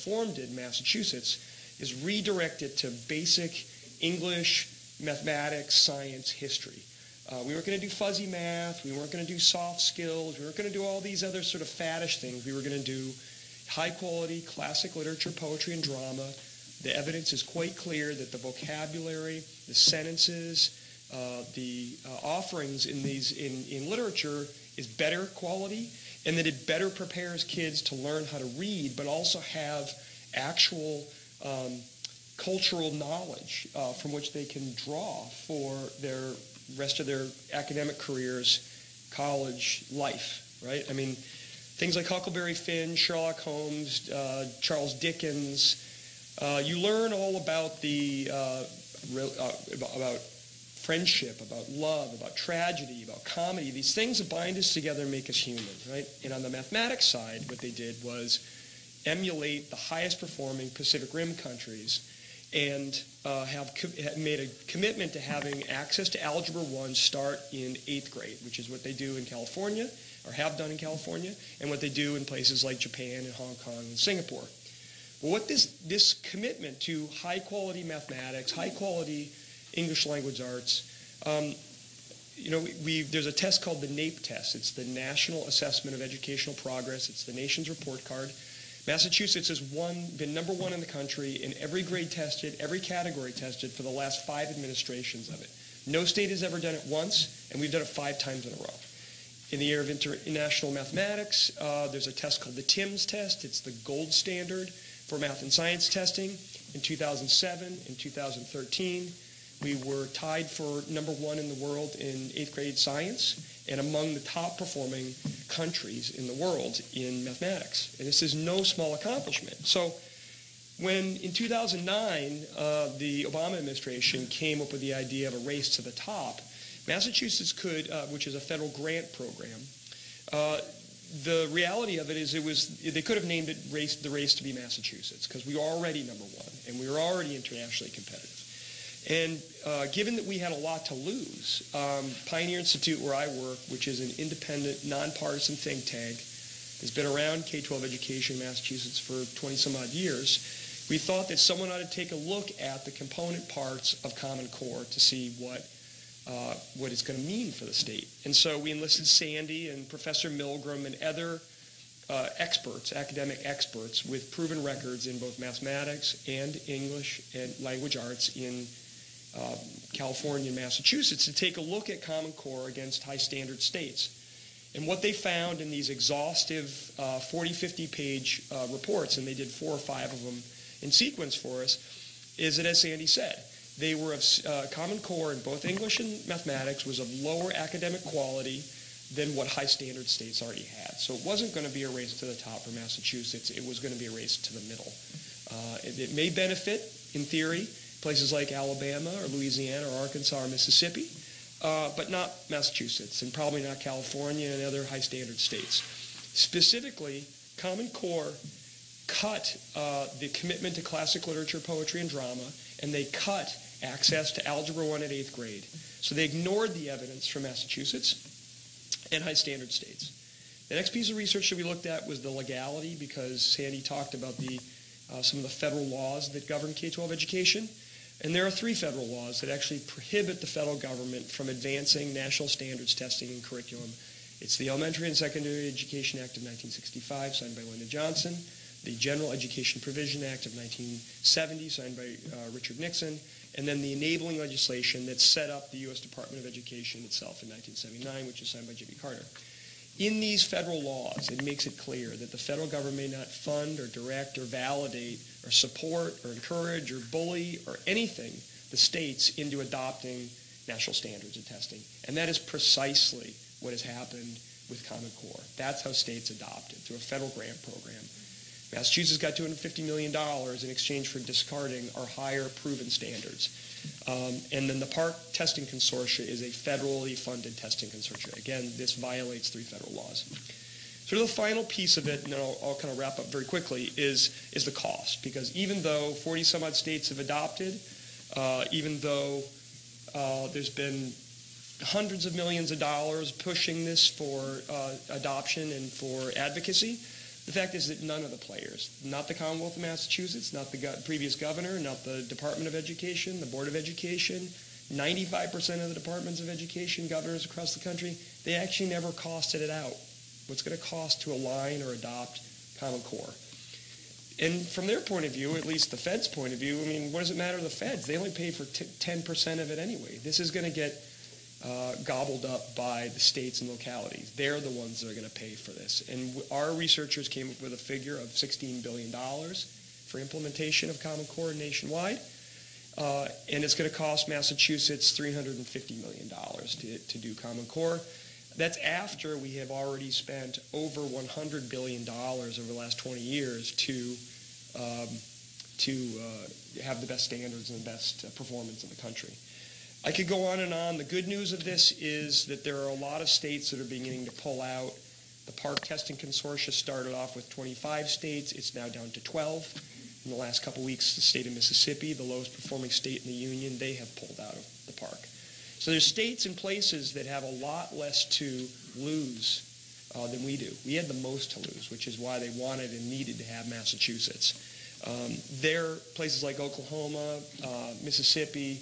reform did in Massachusetts is redirect it to basic English, mathematics, science, history. We weren't going to do fuzzy math. We weren't going to do soft skills. We weren't going to do all these other sort of faddish things. We were going to do high-quality classic literature, poetry, and drama. The evidence is quite clear that the vocabulary, the sentences, the offerings in literature is better quality, and that it better prepares kids to learn how to read, but also have actual cultural knowledge from which they can draw for their rest of their academic careers, college life, right? I mean, things like Huckleberry Finn, Sherlock Holmes, Charles Dickens. You learn all about about friendship, about love, about tragedy, about comedy. These things that bind us together and make us human, right? And on the mathematics side, what they did was emulate the highest performing Pacific Rim countries and have made a commitment to having access to Algebra 1 start in 8th grade, which is what they do in California, or have done in California, and what they do in places like Japan and Hong Kong and Singapore. Well, what this commitment to high-quality mathematics, high-quality English language arts, there's a test called the NAEP test. It's the National Assessment of Educational Progress. It's the nation's report card. Massachusetts has been number one in the country in every grade tested, every category tested for the last 5 administrations of it. No state has ever done it once, and we've done it 5 times in a row. In the area of international mathematics, there's a test called the TIMSS test. It's the gold standard for math and science testing. In 2007 and 2013, we were tied for number 1 in the world in 8th grade science and among the top performing countries in the world in mathematics. And this is no small accomplishment. So when in 2009, the Obama administration came up with the idea of a race to the top, Massachusetts could, which is a federal grant program, the reality of it is they could have named it the race to be Massachusetts, because we were already number 1 and we were already internationally competitive. And given that we had a lot to lose, Pioneer Institute, where I work, which is an independent, nonpartisan think tank, has been around K-12 education in Massachusetts for 20-some-odd years, we thought that someone ought to take a look at the component parts of Common Core to see what it's going to mean for the state. And so we enlisted Sandy and Professor Milgram and other experts, academic experts, with proven records in both mathematics and English and language arts in California and Massachusetts to take a look at Common Core against high standard states. And what they found in these exhaustive 40, 50-page reports, and they did 4 or 5 of them in sequence for us, is that, as Sandy said, they were of Common Core in both English and mathematics was of lower academic quality than what high standard states already had. So it wasn't going to be a race to the top for Massachusetts. It was going to be a race to the middle. It may benefit, in theory, places like Alabama or Louisiana or Arkansas or Mississippi, but not Massachusetts and probably not California and other high standard states. Specifically, Common Core cut the commitment to classic literature, poetry, and drama, and they cut access to Algebra 1 at 8th grade. So they ignored the evidence from Massachusetts and high standard states. The next piece of research that we looked at was the legality, because Sandy talked about some of the federal laws that govern K-12 education. And there are 3 federal laws that actually prohibit the federal government from advancing national standards testing and curriculum. It's the Elementary and Secondary Education Act of 1965, signed by Lyndon Johnson, the General Education Provision Act of 1970, signed by Richard Nixon, and then the enabling legislation that set up the U.S. Department of Education itself in 1979, which is signed by Jimmy Carter. In these federal laws, it makes it clear that the federal government may not fund or direct or validate or support or encourage or bully or anything the states into adopting national standards of testing. And that is precisely what has happened with Common Core. That's how states adopt it, through a federal grant program. Massachusetts got $250 million in exchange for discarding our higher proven standards. And then the PARCC testing consortia is a federally funded testing consortia. Again, this violates 3 federal laws. Sort of the final piece of it, and then I'll kind of wrap up very quickly, is the cost. Because even though 40-some-odd states have adopted, even though there's been hundreds of millions of dollars pushing this for adoption and for advocacy, the The fact is that none of the players, not the Commonwealth of Massachusetts, not the previous governor, not the Department of Education, the Board of Education, 95% of the departments of education, governors across the country, they actually never costed it out. What's going to cost to align or adopt Common Core? And from their point of view, at least the Fed's point of view, I mean, what does it matter to the Feds? They only pay for 10% of it anyway. This is going to get gobbled up by the states and localities. They're the ones that are going to pay for this. And our researchers came up with a figure of $16 billion for implementation of Common Core nationwide. And it's going to cost Massachusetts $350 million to do Common Core. That's after we have already spent over $100 billion over the last 20 years to have the best standards and the best performance in the country. I could go on and on. The good news of this is that there are a lot of states that are beginning to pull out. The Park Testing Consortia started off with 25 states. It's now down to 12. In the last couple weeks, the state of Mississippi, the lowest performing state in the union, they have pulled out of the park. So there's states and places that have a lot less to lose than we do. We had the most to lose, which is why they wanted and needed to have Massachusetts. There are places like Oklahoma, Mississippi,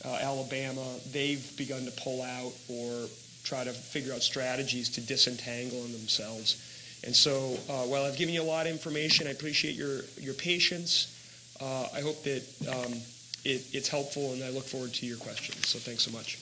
Alabama, they've begun to pull out or try to figure out strategies to disentangle themselves. And so while I've given you a lot of information, I appreciate your patience. I hope that it's helpful, and I look forward to your questions. So thanks so much.